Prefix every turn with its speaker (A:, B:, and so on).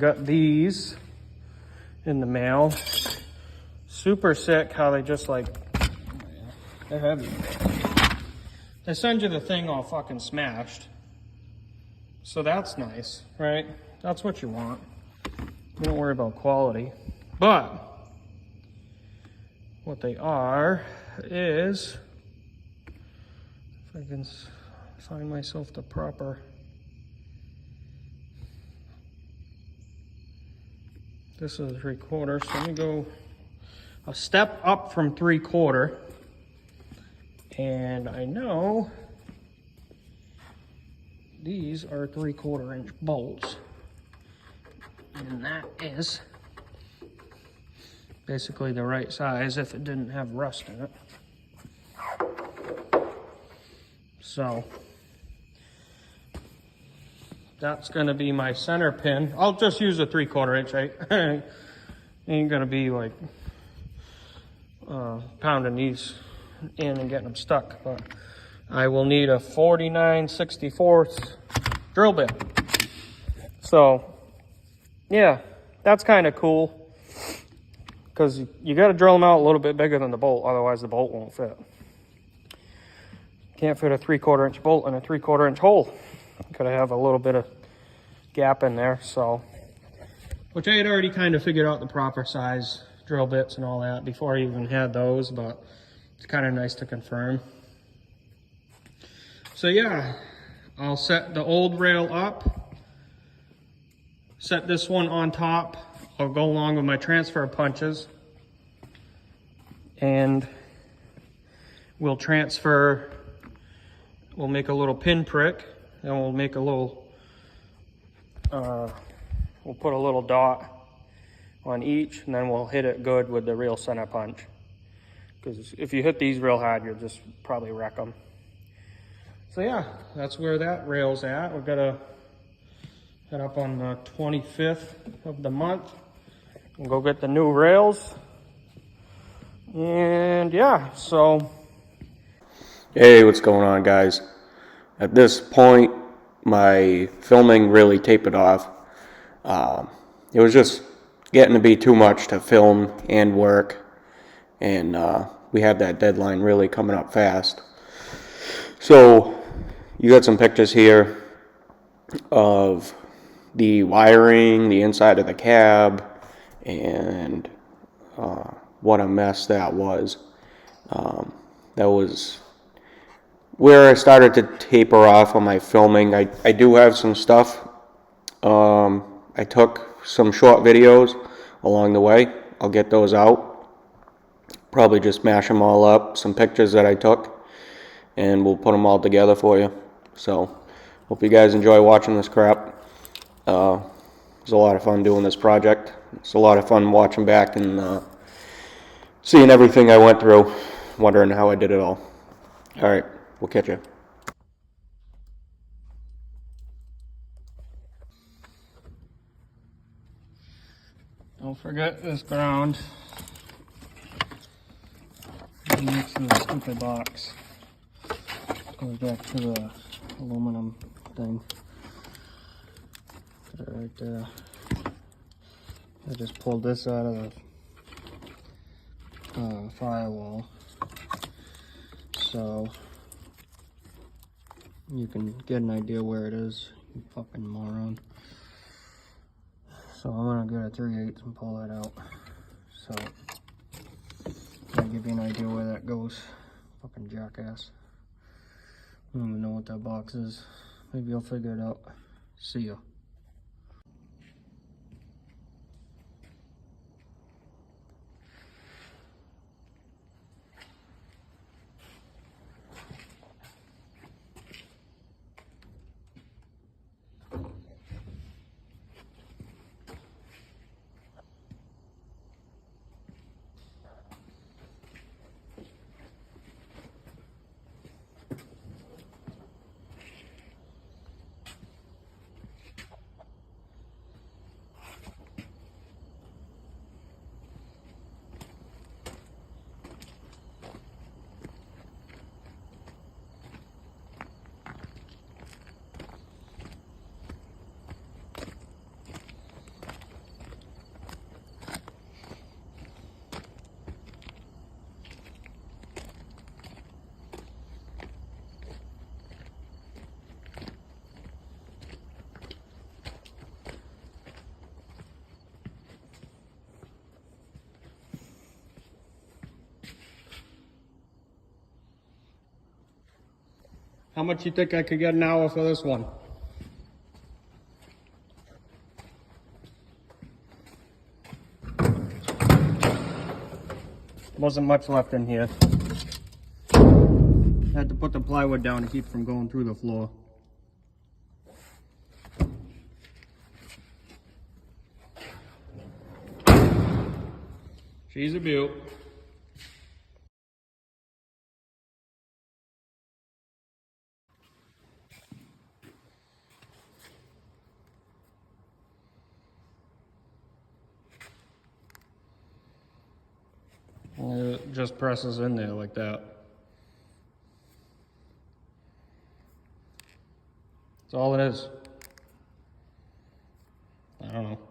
A: got these in the mail. Super sick how they just like, they're heavy. They send you the thing all fucking smashed. So that's nice, right? That's what you want. You don't worry about quality. But what they are is, if I can find myself the proper, this is 3/4, so let me go a step up from 3/4. And I know these are 3/4 inch bolts. And that is basically the right size if it didn't have rust in it. So that's gonna be my center pin. I'll just use a 3/4 inch. I ain't gonna be like pounding these in and getting them stuck, but I will need a 49/64 drill bit. So yeah, that's kind of cool because you got to drill them out a little bit bigger than the bolt, otherwise the bolt won't fit. Can't fit a 3/4 inch bolt in a 3/4 inch hole. Gotta have a little bit of gap in there. So, which I had already kind of figured out the proper size drill bits and all that before I even had those, but it's kind of nice to confirm. So yeah, I'll set the old rail up, set this one on top. I'll go along with my transfer punches, and we'll transfer, we'll make a little pin prick, and we'll make a little, we'll put a little dot on each, and then we'll hit it good with the real center punch. Because if you hit these real hard, you'll just probably wreck them. So yeah, that's where that rail's at. We're gonna head up on the 25th of the month and go get the new rails. And yeah, so.
B: Hey, what's going on, guys? At this point, my filming really tapered off. It was just getting to be too much to film and work, and we had that deadline really coming up fast. So you got some pictures here of the wiring, the inside of the cab, and what a mess that was. That was where I started to taper off on my filming. I do have some stuff. I took some short videos along the way. I'll get those out. Probably just mash them all up, some pictures that I took, and we'll put them all together for you. So, hope you guys enjoy watching this crap. It was a lot of fun doing this project. It's a lot of fun watching back and seeing everything I went through, wondering how I did it all. Alright, we'll catch you.
A: Don't forget this ground. Next to the stupid box. Goes back to the aluminum thing. Put it right there. I just pulled this out of the firewall, so you can get an idea where it is, you fucking moron. So I'm gonna get a 3/8 and pull that out. So I'll give you an idea where that goes. Fucking jackass. I don't even know what that box is. Maybe I'll figure it out. See ya. How much you think I could get an hour for this one? Wasn't much left in here. Had to put the plywood down to keep from going through the floor. She's a beaut. It just presses in there like that. That's all it is. I don't know.